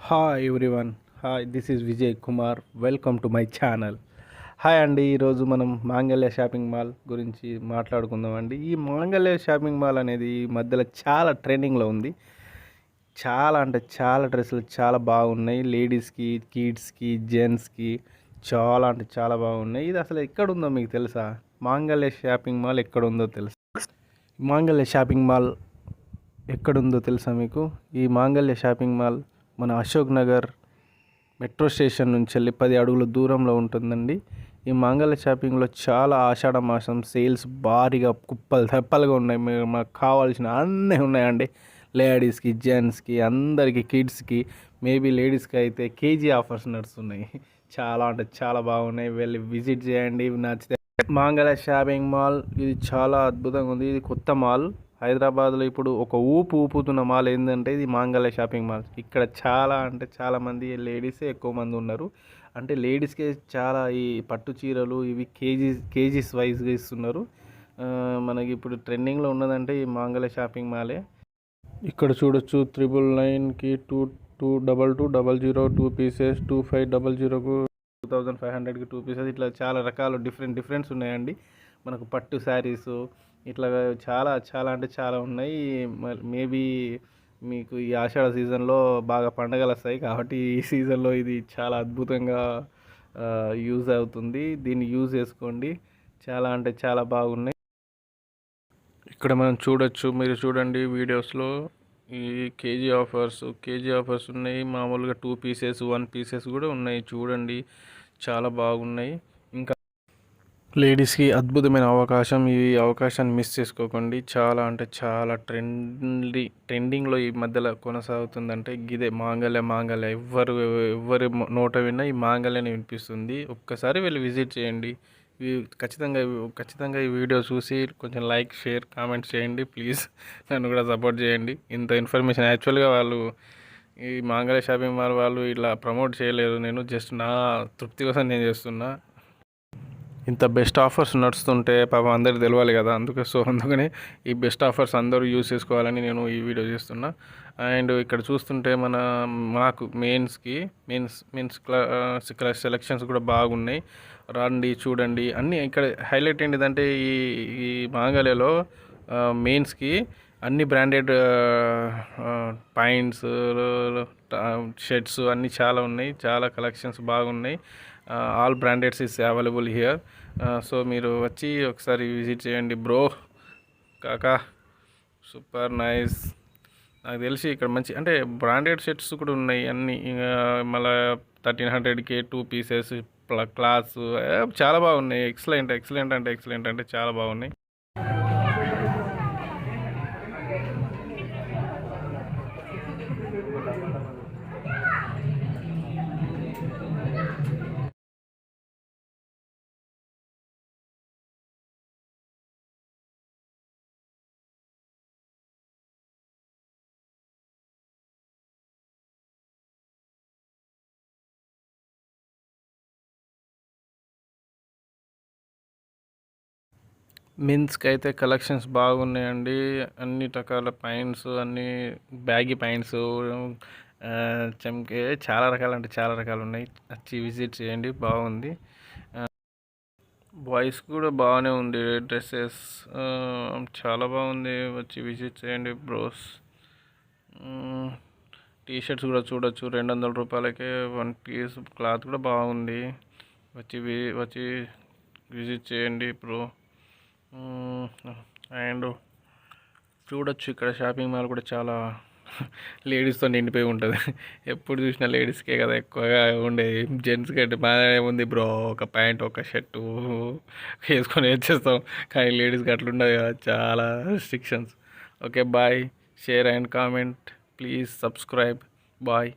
Hi everyone. Hi, this is Vijay Kumar. Welcome to my channel. Hi అండి. ఈరోజు మనం మాంగళ్య షాపింగ్ మాల్ గురించి మాట్లాడుకుందాం అండి. ఈ మాంగళ్య షాపింగ్ మాల్ అనేది ఈ మధ్యలో చాలా ట్రెండింగ్లో ఉంది. చాలా అంటే చాలా డ్రెస్సులు చాలా బాగున్నాయి. లేడీస్కి, కిడ్స్కి, జెంట్స్కి చాలా అంటే చాలా బాగున్నాయి. ఇది అసలు ఎక్కడుందో మీకు తెలుసా? మాంగళ్య షాపింగ్ మాల్ ఎక్కడుందో తెలుసా? మాంగళ్య షాపింగ్ మాల్ ఎక్కడుందో తెలుసా మీకు? ఈ మాంగళ్య షాపింగ్ మాల్ మన అశోక్ నగర్ మెట్రో స్టేషన్ నుంచి వెళ్ళి 10 అడుగుల దూరంలో ఉంటుందండి. ఈ మాంగళ్య షాపింగ్లో చాలా ఆషాఢ మాసం సేల్స్ భారీగా కుప్పలు తెప్పలుగా ఉన్నాయి. మాకు కావాల్సిన అన్నీ ఉన్నాయండి. లేడీస్కి, జెంట్స్కి, అందరికీ, కిడ్స్కి, మేబీ లేడీస్కి అయితే కేజీ ఆఫర్స్ నడుస్తున్నాయి. చాలా అంటే చాలా బాగున్నాయి. వెళ్ళి విజిట్ చేయండి నచ్చితే. మాంగళ్య షాపింగ్ మాల్ ఇది చాలా అద్భుతంగా ఉంది. ఇది కొత్త మాల్. హైదరాబాద్లో ఇప్పుడు ఒక ఊపుతున్న మాల్ ఏంటంటే ఇది మాంగళ్య షాపింగ్ మాల్. ఇక్కడ చాలా అంటే చాలామంది లేడీసే ఎక్కువ మంది ఉన్నారు. అంటే లేడీస్కే చాలా ఈ పట్టు చీరలు ఇవి కేజీస్ వైజ్గా ఇస్తున్నారు. మనకి ఇప్పుడు ట్రెండింగ్లో ఉన్నదంటే ఈ మాంగళ్య షాపింగ్ మాలే. ఇక్కడ చూడొచ్చు 999కి 2200 2 పీసెస్, 2500కు 2500కి 2 పీసెస్, ఇట్లా చాలా రకాలు డిఫరెంట్స్ ఉన్నాయండి. మనకు పట్టు శారీసు ఇట్లా చాలా చాలా అంటే చాలా ఉన్నాయి. మేబీ మీకు ఈ ఆషాఢ సీజన్లో బాగా పండగలు వస్తాయి కాబట్టి ఈ సీజన్లో ఇది చాలా అద్భుతంగా యూజ్ అవుతుంది. దీన్ని యూజ్ చేసుకోండి. చాలా అంటే చాలా బాగున్నాయి. ఇక్కడ మనం చూడొచ్చు, మీరు చూడండి వీడియోస్లో ఈ కేజీ ఆఫర్స్ ఉన్నాయి. మామూలుగా 2 పీసెస్ 1 పీసెస్ కూడా ఉన్నాయి. చూడండి చాలా బాగున్నాయి. ఇంకా లేడీస్కి అద్భుతమైన అవకాశం. ఈ అవకాశాన్ని మిస్ చేసుకోకండి. చాలా అంటే చాలా ట్రెండింగ్లో ఈ మధ్యలో కొనసాగుతుందంటే గిదే మాంగళ్య. ఎవ్వరి నోట విన్నా ఈ మాంగళ్యని వినిపిస్తుంది. ఒక్కసారి వెళ్ళి విజిట్ చేయండి. ఖచ్చితంగా ఈ వీడియో చూసి కొంచెం లైక్, షేర్, కామెంట్ చేయండి ప్లీజ్. నన్ను కూడా సపోర్ట్ చేయండి. ఇంత ఇన్ఫర్మేషన్ యాక్చువల్గా వాళ్ళు ఈ మాంగళ్య షాపింగ్ మాల్ వాళ్ళు ఇలా ప్రమోట్ చేయలేదు. నేను జస్ట్ నా తృప్తి కోసం నేను చేస్తున్నా. ఇంత బెస్ట్ ఆఫర్స్ నడుస్తుంటే పాపం అందరికి తెలవాలి కదా. అందుకనే ఈ బెస్ట్ ఆఫర్స్ అందరూ యూజ్ చేసుకోవాలని నేను ఈ వీడియో చేస్తున్నా. అండ్ ఇక్కడ చూస్తుంటే మాకు మెయిన్స్ సెలెక్షన్స్ కూడా బాగున్నాయి. రండి చూడండి. అన్నీ ఇక్కడ హైలైట్ ఏంటిదంటే ఈ మాంగళ్యలో మెయిన్స్కి అన్ని బ్రాండెడ్ పాయింట్స్, షర్ట్స్ అన్నీ చాలా ఉన్నాయి. చాలా కలెక్షన్స్ బాగున్నాయి. All బ్రాండెడ్స్ is available here. So మీరు వచ్చి ఒకసారి విజిట్ చేయండి బ్రో. కాకా సూపర్ నైస్. నాకు తెలిసి ఇక్కడ మంచి అంటే బ్రాండెడ్ షర్ట్స్ కూడా ఉన్నాయి అన్నీ. మళ్ళీ 1300కి 2 పీసెస్ క్లాత్స్ చాలా బాగున్నాయి. ఎక్సలెంట్ అంటే చాలా బాగున్నాయి. మెన్స్కి అయితే కలెక్షన్స్ బాగున్నాయండి. అన్ని రకాల ప్యాంట్స్, అన్ని బ్యాగీ ప్యాంట్స్, చమ్కే చాలా రకాలు ఉన్నాయి. వచ్చి విజిట్ చేయండి, బాగుంది. బాయ్స్ కూడా బాగానే ఉంది. డ్రెస్సెస్ చాలా బాగుంది. వచ్చి విజిట్ చేయండి బ్రోస్. టీషర్ట్స్ కూడా చూడొచ్చు. 200 రూపాయలకే 1 పీస్ క్లాత్ కూడా బాగుంది. వచ్చి విజిట్ చేయండి బ్రో. అండ్ చూడొచ్చు ఇక్కడ షాపింగ్ మాల్ కూడా చాలా లేడీస్తో నిండిపోయి ఉంటుంది. ఎప్పుడు చూసినా లేడీస్కే కదా ఎక్కువగా ఉండేది. జెంట్స్కి అంటే బాగా ఉంది బ్రో. ఒక ప్యాంట్, ఒక షర్టు వేసుకొని వచ్చేస్తాం. కానీ లేడీస్కి అట్లుండదు కదా, చాలా restrictions. Okay bye. Share and comment. Please subscribe. Bye.